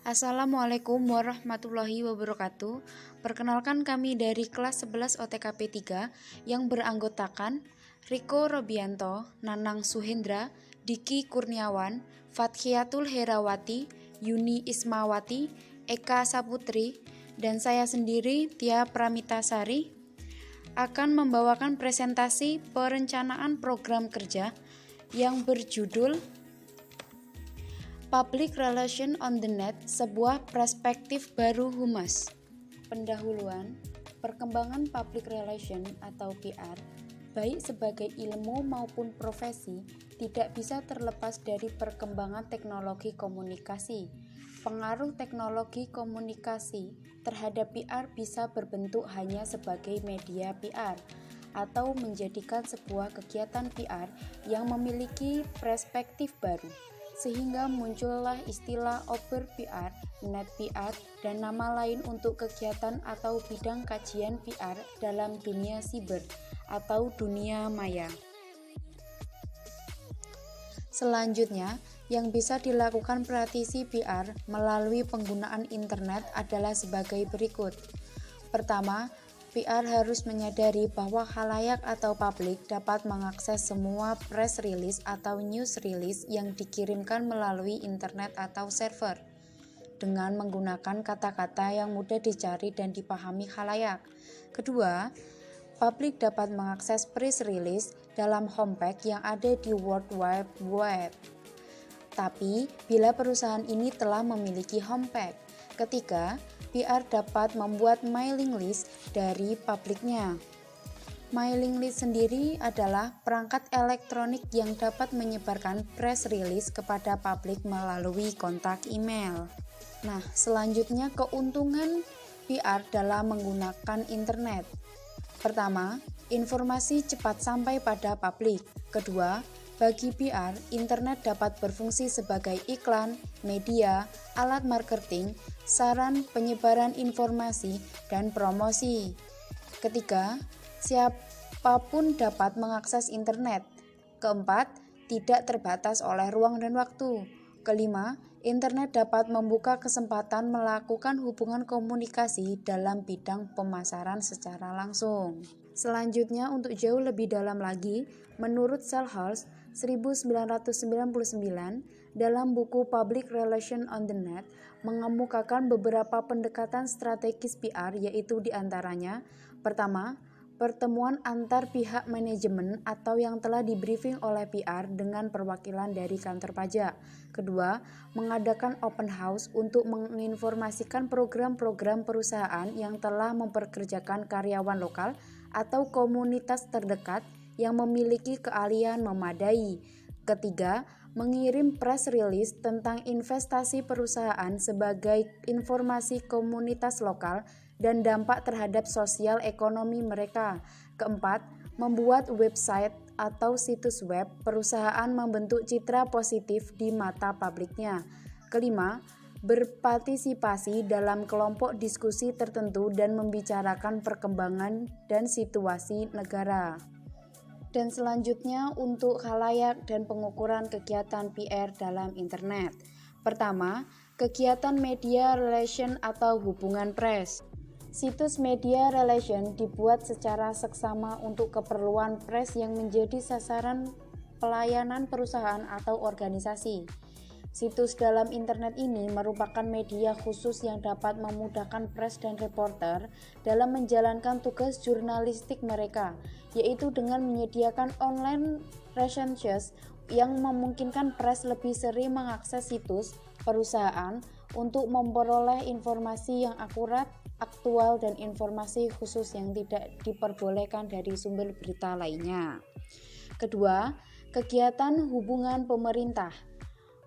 Assalamualaikum warahmatullahi wabarakatuh. Perkenalkan kami dari kelas 11 OTKP 3 yang beranggotakan Riko Robianto, Nanang Suhendra, Diki Kurniawan, Fathiatul Herawati, Yuni Ismawati, Eka Saputri, dan saya sendiri Tia Pramitasari akan membawakan presentasi perencanaan program kerja yang berjudul Public Relation on the Net, sebuah perspektif baru Humas. Pendahuluan, perkembangan public relation atau PR, baik sebagai ilmu maupun profesi, tidak bisa terlepas dari perkembangan teknologi komunikasi. Pengaruh teknologi komunikasi terhadap PR bisa berbentuk hanya sebagai media PR, atau menjadikan sebuah kegiatan PR yang memiliki perspektif baru. Sehingga muncullah istilah Over PR, Net PR, dan nama lain untuk kegiatan atau bidang kajian PR dalam dunia siber atau dunia maya. Selanjutnya, yang bisa dilakukan praktisi PR melalui penggunaan internet adalah sebagai berikut. Pertama, PR harus menyadari bahwa khalayak atau publik dapat mengakses semua press release atau news release yang dikirimkan melalui internet atau server dengan menggunakan kata-kata yang mudah dicari dan dipahami khalayak. Kedua, publik dapat mengakses press release dalam homepage yang ada di World Wide Web. Tapi, bila perusahaan ini telah memiliki homepage. Ketiga, PR dapat membuat mailing list dari publiknya. Mailing list sendiri adalah perangkat elektronik yang dapat menyebarkan press release kepada publik melalui kontak email. Nah, selanjutnya keuntungan PR dalam menggunakan internet. Pertama, informasi cepat sampai pada publik. Kedua, bagi PR, internet dapat berfungsi sebagai iklan, media, alat marketing, saran penyebaran informasi, dan promosi. Ketiga, siapapun dapat mengakses internet. Keempat, tidak terbatas oleh ruang dan waktu. Kelima, internet dapat membuka kesempatan melakukan hubungan komunikasi dalam bidang pemasaran secara langsung. Selanjutnya, untuk jauh lebih dalam lagi, menurut Selhurst 1999 dalam buku Public Relation on the Net mengemukakan beberapa pendekatan strategis PR, yaitu diantaranya: pertama, pertemuan antar pihak manajemen atau yang telah di-briefing oleh PR dengan perwakilan dari kantor pajak. Kedua, mengadakan open house untuk menginformasikan program-program perusahaan yang telah memperkerjakan karyawan lokal atau komunitas terdekat yang memiliki keahlian memadai. Ketiga, mengirim press release tentang investasi perusahaan sebagai informasi komunitas lokal dan dampak terhadap sosial ekonomi mereka. Keempat, membuat website atau situs web perusahaan membentuk citra positif di mata publiknya. Kelima, berpartisipasi dalam kelompok diskusi tertentu dan membicarakan perkembangan dan situasi negara. Dan selanjutnya untuk khalayak dan pengukuran kegiatan PR dalam internet. Pertama, kegiatan media relation atau hubungan press. Situs media relation dibuat secara seksama untuk keperluan press yang menjadi sasaran pelayanan perusahaan atau organisasi. Situs dalam internet ini merupakan media khusus yang dapat memudahkan press dan reporter dalam menjalankan tugas jurnalistik mereka, yaitu dengan menyediakan online researches yang memungkinkan press lebih sering mengakses situs perusahaan untuk memperoleh informasi yang akurat, aktual, dan informasi khusus yang tidak diperbolehkan dari sumber berita lainnya. Kedua, kegiatan hubungan pemerintah.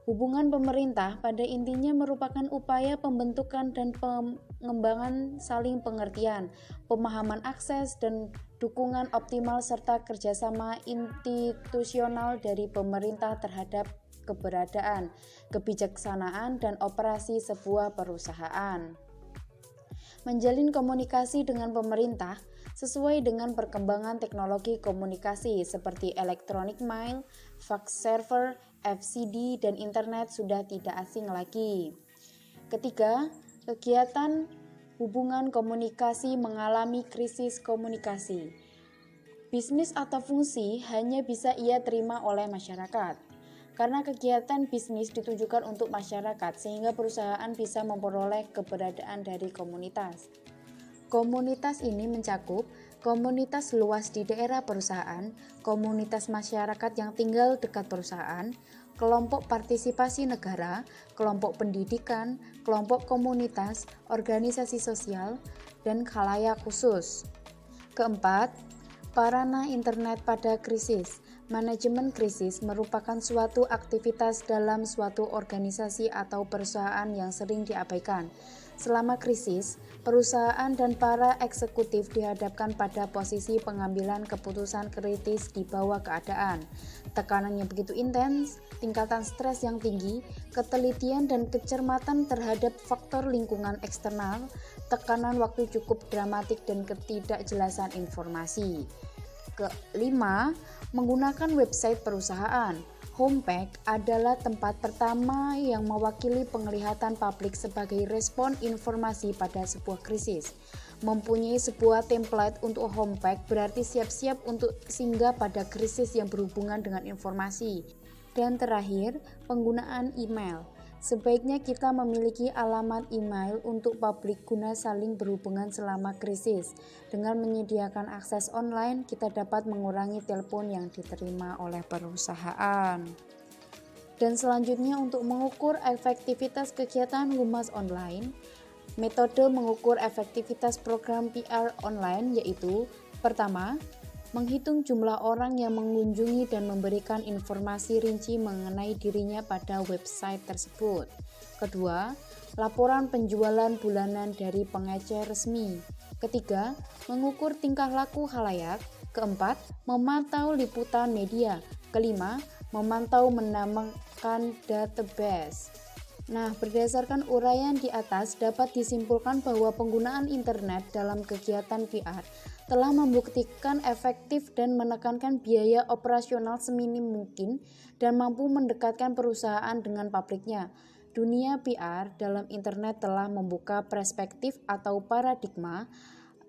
Hubungan pemerintah pada intinya merupakan upaya pembentukan dan pengembangan saling pengertian, pemahaman akses, dan dukungan optimal serta kerjasama institusional dari pemerintah terhadap keberadaan, kebijaksanaan, dan operasi sebuah perusahaan. Menjalin komunikasi dengan pemerintah sesuai dengan perkembangan teknologi komunikasi seperti electronic mail, fax server, FCD, dan internet sudah tidak asing lagi. Ketiga, kegiatan hubungan komunikasi mengalami krisis komunikasi. Bisnis atau fungsi hanya bisa ia terima oleh masyarakat. Karena kegiatan bisnis ditujukan untuk masyarakat, sehingga perusahaan bisa memperoleh keberadaan dari komunitas. Komunitas ini mencakup komunitas luas di daerah perusahaan, komunitas masyarakat yang tinggal dekat perusahaan, kelompok partisipasi negara, kelompok pendidikan, kelompok komunitas, organisasi sosial, dan khalayak khusus. Keempat, parana internet pada krisis. Manajemen krisis merupakan suatu aktivitas dalam suatu organisasi atau perusahaan yang sering diabaikan. Selama krisis, perusahaan dan para eksekutif dihadapkan pada posisi pengambilan keputusan kritis di bawah keadaan. Tekanan yang begitu intens, tingkatan stres yang tinggi, ketelitian dan kecermatan terhadap faktor lingkungan eksternal, tekanan waktu cukup dramatik dan ketidakjelasan informasi. Kelima, menggunakan website perusahaan. Homepage adalah tempat pertama yang mewakili penglihatan publik sebagai respon informasi pada sebuah krisis. Mempunyai sebuah template untuk homepage berarti siap-siap untuk singgah pada krisis yang berhubungan dengan informasi. Dan terakhir, penggunaan email. Sebaiknya kita memiliki alamat email untuk publik guna saling berhubungan selama krisis. Dengan menyediakan akses online, kita dapat mengurangi telepon yang diterima oleh perusahaan. Dan selanjutnya untuk mengukur efektivitas kegiatan humas online, metode mengukur efektivitas program PR online yaitu: pertama, menghitung jumlah orang yang mengunjungi dan memberikan informasi rinci mengenai dirinya pada website tersebut. Kedua, laporan penjualan bulanan dari pengecer resmi. Ketiga, mengukur tingkah laku khalayak. Keempat, memantau liputan media. Kelima, memantau menambahkan database. Nah, berdasarkan uraian di atas dapat disimpulkan bahwa penggunaan internet dalam kegiatan PR telah membuktikan efektif dan menekankan biaya operasional seminim mungkin dan mampu mendekatkan perusahaan dengan publiknya. Dunia PR dalam internet telah membuka perspektif atau paradigma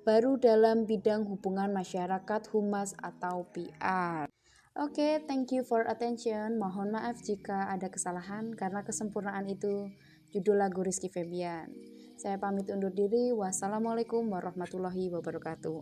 baru dalam bidang hubungan masyarakat humas atau PR. Oke, thank you for attention. Mohon maaf jika ada kesalahan karena kesempurnaan itu judul lagu Rizky Febian. Saya pamit undur diri. Wassalamualaikum warahmatullahi wabarakatuh.